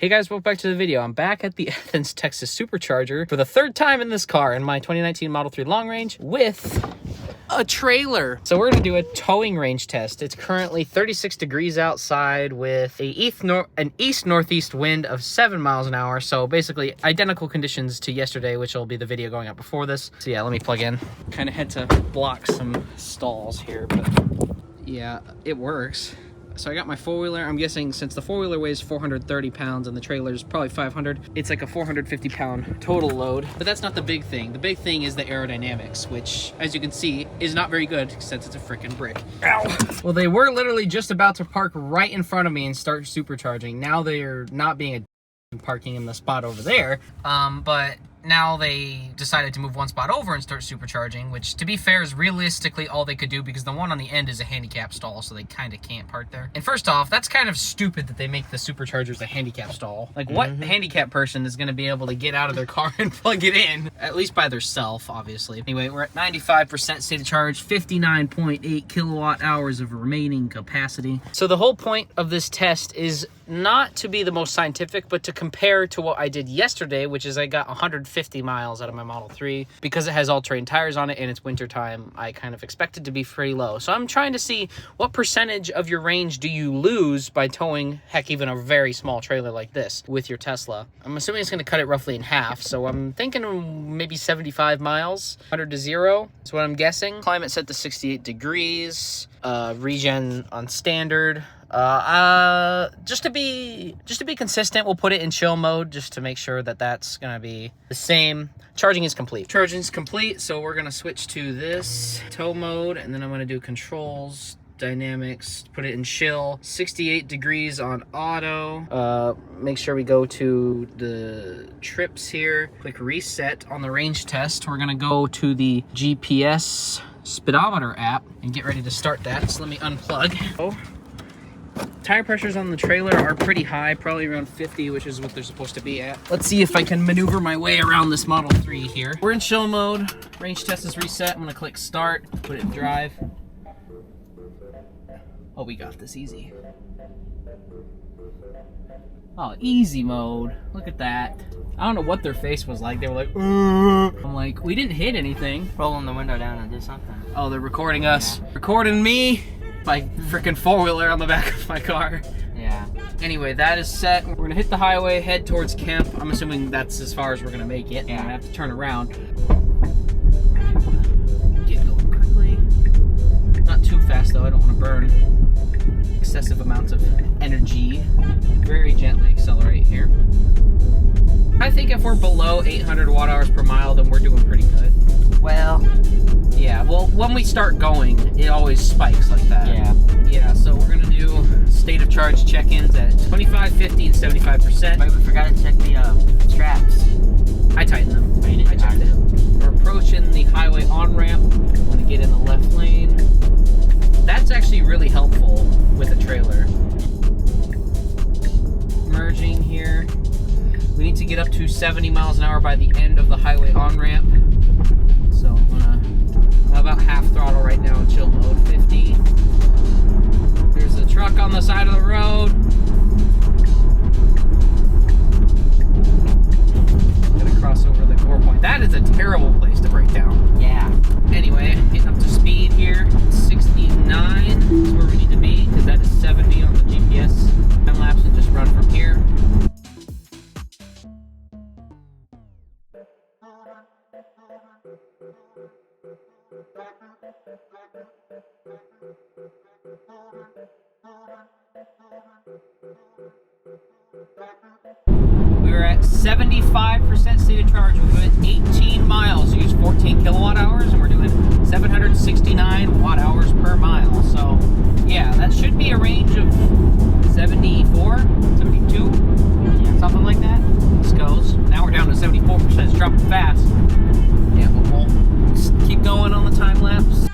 Hey guys, welcome back to the video. I'm back at the Athens, Texas Supercharger for the third time in this car in my 2019 Model 3 long range with a trailer. So we're gonna do a towing range test. It's currently 36 degrees outside with an east-northeast wind of 7 miles an hour. So basically identical conditions to yesterday, which will be the video going up before this. So yeah, let me plug in. Kind of had to block some stalls here, but yeah, it works. So I got my four-wheeler. I'm guessing since the four-wheeler weighs 430 pounds and the trailer is probably 500, it's like a 450-pound total load. But that's not the big thing. The big thing is the aerodynamics, which, as you can see, is not very good since it's a freaking brick. Ow! Well, they were literally just about to park right in front of me and start supercharging. Now they're not being a parking in the spot over there, but now they decided to move one spot over and start supercharging, which to be fair is realistically all they could do because the one on the end is a handicap stall, so they kind of can't park there. And first off, that's kind of stupid that they make the superchargers a handicap stall. Like, what handicap person is going to be able to get out of their car and plug it in? At least by themselves, obviously. Anyway, we're at 95% state of charge, 59.8 kilowatt hours of remaining capacity. So the whole point of this test is not to be the most scientific, but to compare to what I did yesterday, which is I got 150 miles out of my Model 3. Because it has all-terrain tires on it and it's winter time, I kind of expect it to be pretty low. So I'm trying to see what percentage of your range do you lose by towing, heck, even a very small trailer like this with your Tesla. I'm assuming it's going to cut it roughly in half, so I'm thinking maybe 75 miles, 100 to 0 is what I'm guessing. Climate set to 68 degrees, regen on standard. Just to be consistent, we'll put it in chill mode just to make sure that that's gonna be the same. Charging is complete. Charging is complete, so we're gonna switch to this tow mode, and then I'm gonna do controls, dynamics, put it in chill, 68 degrees on auto. Make sure we go to the trips here, click reset on the range test. We're gonna go to the GPS speedometer app and get ready to start that. So let me unplug. Oh. Tire pressures on the trailer are pretty high, probably around 50, which is what they're supposed to be at. Let's see if I can maneuver my way around this Model 3 here. We're in chill mode. Range test is reset. I'm gonna click start, put it in drive. Oh, we got this easy. Oh, easy mode. Look at that. I don't know what their face was like. They were like, I'm like, we didn't hit anything. Rolling the window down and do something. Oh, they're recording us. Yeah. Recording me. My freaking four-wheeler on the back of my car. Yeah. Anyway, that is set. We're gonna hit the highway, head towards camp. I'm assuming that's as far as we're gonna make it. Yeah. I'm gonna have to turn around. Get going quickly. Not too fast though, I don't wanna burn excessive amounts of energy. Very gently accelerate here. I think if we're below 800 watt hours per mile, then we're doing pretty good. Well, yeah, well, when we start going, it always spikes like that. Yeah. Yeah, so we're gonna do state of charge check-ins at 25, 50, and 75%. but we forgot to check the straps. I tightened them. Oh, you didn't? I tightened them. We're approaching the highway on-ramp. I'm gonna get in the left lane. That's actually really helpful with a trailer. Merging here. We need to get up to 70 miles an hour by the end of the highway on-ramp. So I'm about half throttle right now in chill mode, 50. There's a truck on the side of the road. Gonna cross over the gore point. That is a terrible place to break down. Yeah. Anyway, getting up to speed here. 69 is where we need to be, because that is 70 on the GPS. Time lapse and just run from here. We were at 75% state of charge. We went 18 miles, used 14 kilowatt hours, and we're doing 769 watt hours per mile. So, yeah, that should be a range of 74, 72, something like that. This goes. Now we're down to 74%. It's dropping fast. Yeah, but we'll just keep going on the time lapse.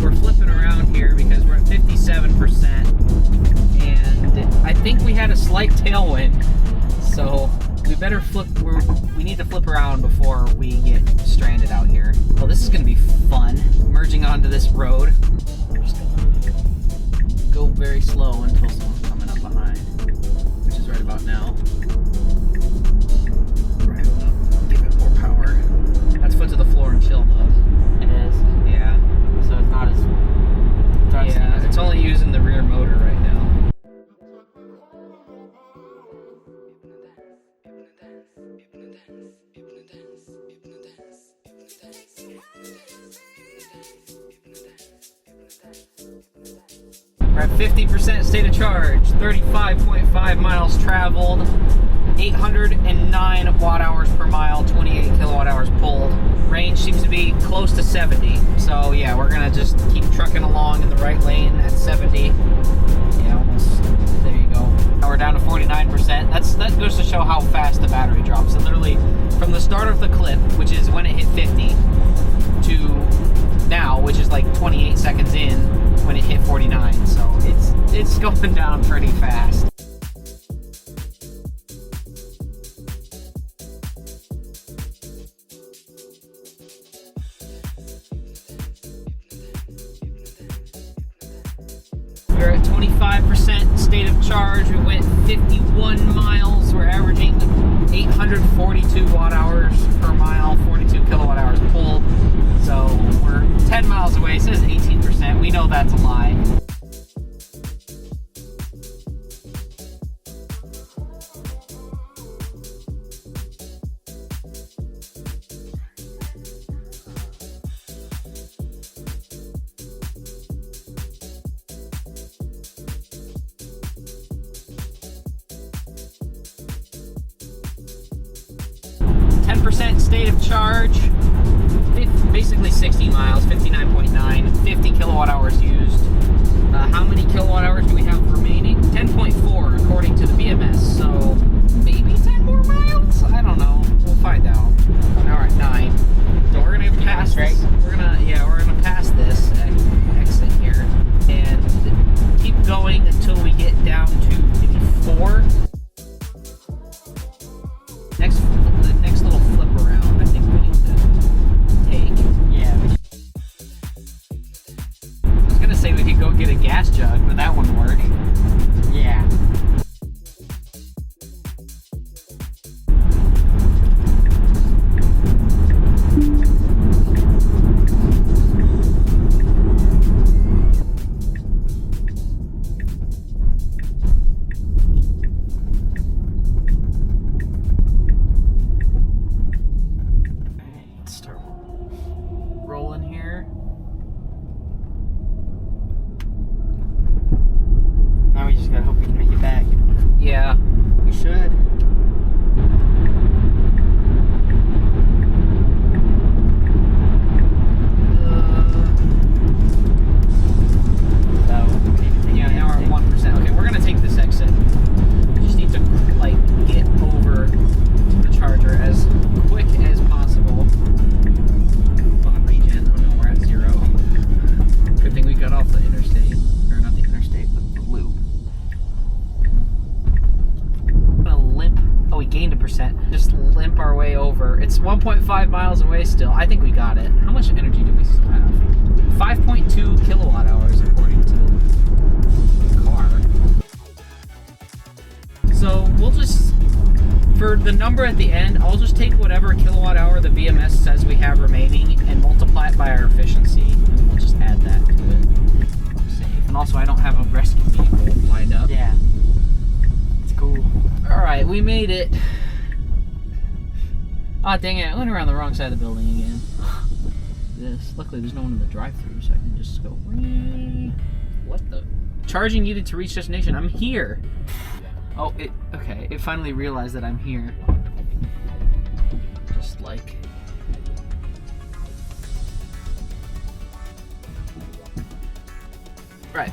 We're flipping around here because we're at 57%, and I think we had a slight tailwind, so we better flip. We need to flip around before we get stranded out here. Well, this is gonna be fun. Merging onto this road. I'm just gonna go very slow until someone's coming up behind, which is right about now. Right up. Give it more power. That's foot to the floor and chill mode. It is. Yeah. So it's not as. Yeah, it's only using the rear motor right now. We're at 50% state of charge, 35.5 miles traveled, 809 watt hours per mile, 28 kilowatt hours pulled. Range seems to be close to 70. So yeah, we're gonna just keep trucking along in the right lane at 70. Yeah, almost. There you go. Now we're down to 49%. That goes to show how fast the battery drops. And literally, from the start of the clip, which is when it hit 50, to now, which is like 28 seconds in, when it hit 49. So it's going down pretty fast. We're at 25% state of charge. We went 51 miles. We're averaging 842 watt hours per mile, 42 kilowatt hours pulled. So we're 10 miles away. It says 18%. We know that's a lie. State of charge, basically 60 miles, 59.9, 50 kilowatt hours used. How many kilowatt hours do we have remaining? 10.4 according to the BMS, so maybe 10 more miles? I don't know, we'll find out. All right, 9. So we're gonna pass right? We're gonna pass this exit here and keep going until we get down to maybe 4. The next little flip around, I think we need to take. Yeah. I was gonna say we could go get a gas jug, but that wouldn't work. Yeah. Rolling here. Now we just gotta hope we can make it back. Yeah, we should. Yeah, now we're at 1%. Okay, we're gonna take this exit. We just need to like get over to the charger as quick as possible. Good thing we got off the interstate, or not the interstate, but the loop. I'm gonna limp. Oh, we gained 1%. Just limp our way over. It's 1.5 miles away still. I think we got it. How much energy do we still have? 5.2 kilowatt hours according to the car. So we'll just, for the number at the end, I'll just take whatever kilowatt hour the BMS says we have remaining and multiply it by our efficiency, and we'll just add that to it. Save. And also, I don't have a rescue vehicle lined up. Yeah. It's cool. Alright, we made it. Ah, dang it, I went around the wrong side of the building again. This. Luckily, there's no one in the drive-thru, so I can just go. What the? Charging needed to reach destination. I'm here. Oh, okay. It finally realized that I'm here. Just like. Right.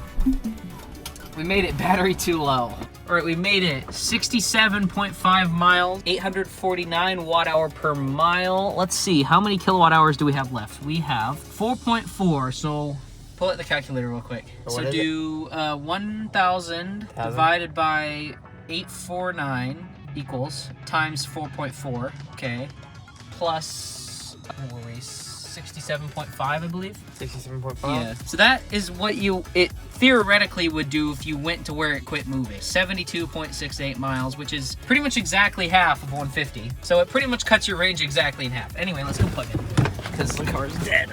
We made it battery too low. All right, we made it 67.5 miles, 849 watt hour per mile. Let's see, how many kilowatt hours do we have left? We have 4.4, so pull out the calculator real quick. So do 1,000 divided by 849 equals times 4.4, okay, plus, what were we, 67.5, I believe? 67.5? Yeah. So that is what it theoretically would do if you went to where it quit moving. 72.68 miles, which is pretty much exactly half of 150. So it pretty much cuts your range exactly in half. Anyway, let's go plug in, because the car's dead.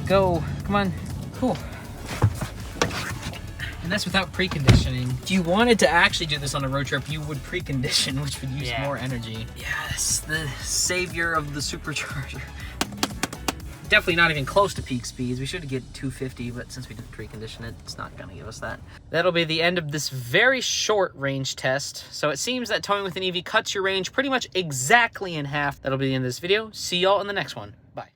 Go, come on, cool. And that's without preconditioning. If you wanted to actually do this on a road trip, you would precondition, which would use more energy. Yes, the savior of the supercharger. Definitely not even close to peak speeds. We should get 250, but since we didn't precondition it, it's not gonna give us that. That'll be the end of this very short range test. So it seems that towing with an EV cuts your range pretty much exactly in half. That'll be the end of this video. See y'all in the next one. Bye.